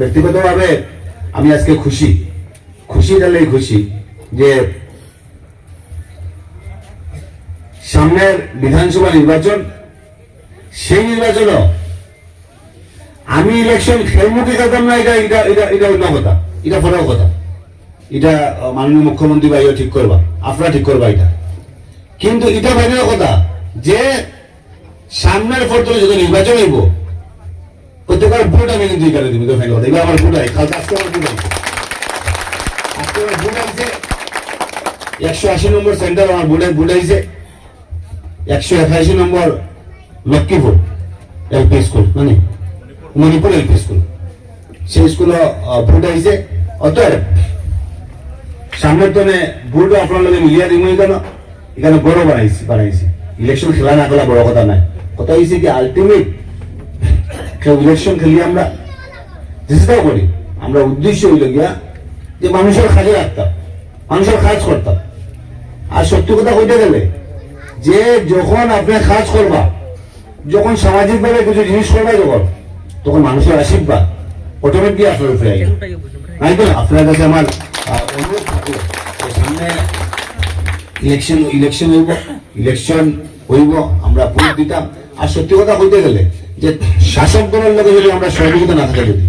ব্যক্তিগতভাবে আমি আজকে খুশি খুশি যে সামনের বিধানসভা নির্বাচন, সেই নির্বাচনও আমি ইলেকশন খেলমুখী খেলতাম না, এটা অন্য কথা, এটা ফরক কথা। এটা মাননীয় মুখ্যমন্ত্রী ভাইও ঠিক করবা, আপনারা ঠিক করবা এটা। কিন্তু এটা বাইরের কথা যে সামনের ফটো যদি নির্বাচন হইব, প্রত্যেকবার ভোট আমি কিন্তু এখানে দিব, কথা এবার আমার ভোট হয়, কালকে আজকে আমার ভোট হয়, আজকে আমার ভোট আছে 180 নম্বর সেন্টার, আমার ভোট হয়েছে 188 নম্বর লক্ষ্মীপুর এলপি স্কুল, মানে মণিপুর এলপি স্কুল, সেই স্কুলে ভোট হয়েছে। অতএব সামনের তনে ভোট আপনার লগে মিলিয়া দিব, এখানে বড় বানাইছি। ইলেকশন খেলা না খেলা বড় কথা নাই, কথা হয়েছে কি আলটিমেট ইলেকশন খেলি আমরা চেষ্টাও করি, আমরা উদ্দেশ্য হইল গিয়া যে মানুষের কাজে রাখতাম, মানুষের কাজ করতাম। আর সত্যি কথা কইতে গেলে যে যখন আপনি কাজ করবা, যখন সামাজিকভাবে কিছু জিনিস করবা, তখন মানুষের আশীর্বাদ অটোমেটিক আপনার উপরে আইবে। নাই তো আপনার কাছে আমার অনুরোধ থাকবে, সামনে ইলেকশন হইব, আমরা ভোট দিতাম। আর সত্যি কথা কইতে গেলে যে শাসক দলের লোকে যদি আমরা সহযোগিতা না থাকে, যদি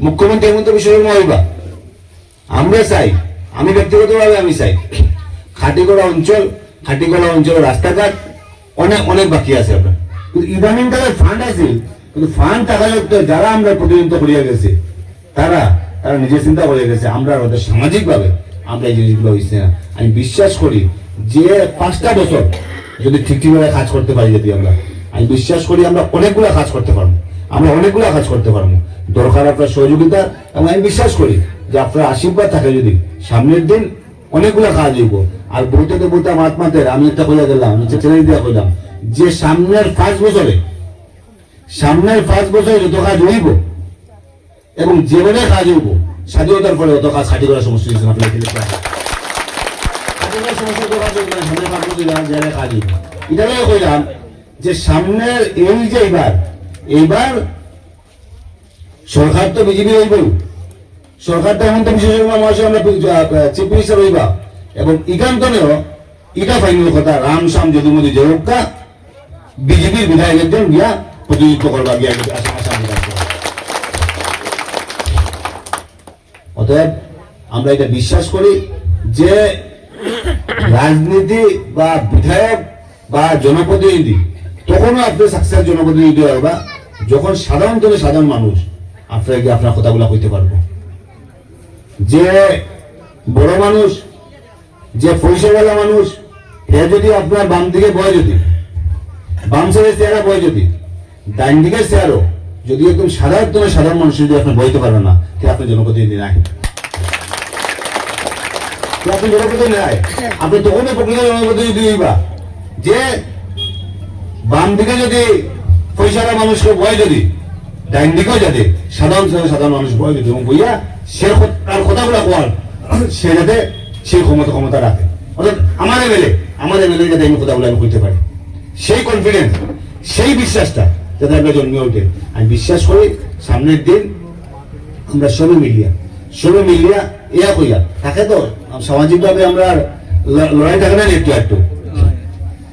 মুখ্যমন্ত্রী এমন তো বিষয় হইবা, আমরা চাই, আমি ব্যক্তিগতভাবে আমি চাই খাটিগড়া অঞ্চলের রাস্তাঘাট অনেক বাকি আছে আপনার। কিন্তু ইদানিং টাকার ফান্ড আছে, কিন্তু ফান্ড টাকা যারা আমরা প্রতিনিধিত্ব করিয়া গেছে, তারা নিজের চিন্তা করে গেছে, আমরা ওদের সামাজিক ভাবে আমরা এই জিনিসগুলো হয়েছে না। আমি বিশ্বাস করি যে 5টা বছর যদি ঠিকভাবে কাজ করতে পারি, যদি আমি বিশ্বাস করি আমরা অনেকগুলা কাজ করতে পারবো। দরকার আপনার সহযোগিতা, এবং আমি বিশ্বাস করি যে আপনার আশীর্বাদ থাকে যদি সামনের দিন অনেকগুলা কাজ হইব। আর বলতে মাতের আমি একটা কইয়া গেলাম, চ্যালেঞ্জ দিয়া কইলাম যে সামনের 5 বছরে যত কাজ হইব এবং যেভাবে কাজ হইব, স্বাধীনতার পরে অত কাজ খাটি করার সমস্যা এটাই কইলাম যে সামনের এই যে এইবার সরকার তো বিজেপি হইব, সরকার তো এমন তো বিশেষ আমরা চিফ মিনিস্টার হইবা, এবং ইকান্তনেও এটা ফাইনাল কথা রাম শ্যাম যদুমতি জয়কা বিজেপির বিধায়ক একজন গিয়া প্রতিনিধিত্ব করবা গিয়া আসাম। অতএব আমরা এটা বিশ্বাস করি যে রাজনীতি বা বিধায়ক বা জনপ্রতিনিধি তখনও আপনি সাকসেস জনপ্রতিনিধি হবা যখন সাধারণ মানুষ আপনাকে আপনার কথাগুলো কইতে পারবো। যে বড় মানুষ, যে পয়সাওয়ালা মানুষ, হে যদি আপনার বাম দিকে বয়, যদি বাম সাইডের চেয়ারা বয়, যদি ডাইন দিকের চেয়ারও যদি একদম সাধারণ মানুষ যদি আপনি বইতে পারবেন না, আপনি জনপ্রতিনিধি নাই, আপনি জনপ্রতিনিধি নাই। আপনি তখনই প্রকৃত জনপ্রতিনিধি হইবা যে বাম দিকে যদি পয়সাওয়ালা মানুষকে বয়, যদি ডাইন দিকেও যাতে সাধারণ মানুষ বয়, যদি এবং বইয়া সে তার কথাগুলো বল, সে যাতে সেই ক্ষমতা রাখে। অর্থাৎ আমার এমএলএ যাতে আমি কথাগুলো আমি করতে পারি, সেই কনফিডেন্স, সেই বিশ্বাসটা যাতে আমরা জন্মে ওঠে। আমি বিশ্বাস করি সামনের দিন আমরা সবে মিলিয়া ইয়া কইয়া থাকে তো সামাজিকভাবে আমরা লড়াই থাকে না, একটু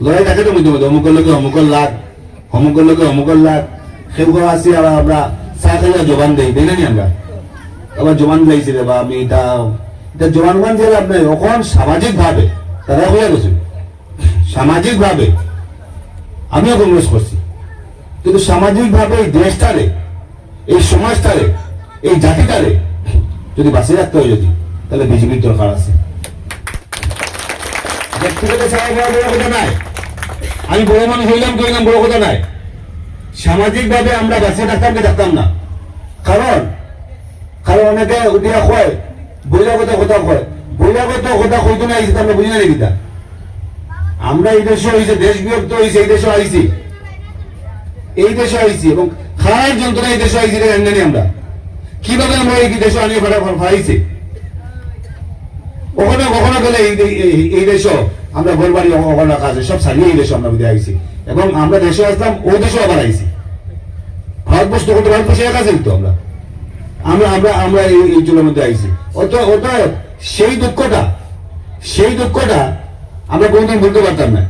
লড়াই থাকে তো মধ্যে অমুকের লোকে অমুকের লাগ সেগুলো আসি, আবার আমরা চা খেলে জবান দেই না নি, আমরা আবার জবান দিয়েছি রে বা আমি এটা জবান দিয়ে লাভ নাই। এখন সামাজিক ভাবে তারা হয়ে গেছে, সামাজিক ভাবে আমিও কংগ্রেস করছি, কিন্তু সামাজিক ভাবে এই দেশটারে, এই সমাজটারে, এই জাতিটারে যদি বাঁচিয়ে রাখতে হয়, যদি তাহলে বিজেপির দরকার আছে। ব্যক্তিগত বড় কথা নাই, আমি বড় মানুষ হইলাম বড় কথা নাই। সামাজিক ভাবে আমরা বাঁচিয়ে রাখতাম না, কারণ অনেকে উঠিয়া কয় বহিরাগত কথা কইতো না, আমরা বুঝি না নাকি। আমরা এই দেশে হয়েছে, দেশ বিভক্ত হয়েছে, এই দেশে আইছি এবং খারাপ যন্ত্রণা এই দেশে আইছি, জানি আমরা কিভাবে আমরা এই দেশে আনিয়ে ফাইছি। কখনো গেলে এই দেশও আমরা ঘরবাড়ি অগণনা কাজে সব ছাড়িয়ে এই দেশে আমরা বুঝে আইছি, এবং আমরা দেশে আসলাম ও দেশে আবার আইছি। ভারতবর্ষে একা ছিল তো আমরা, আমরা আমরা আমরা এই চুলের মধ্যে আইছি। অতএব সেই দুঃখটা আমরা কোনোদিন বলতে পারতাম না।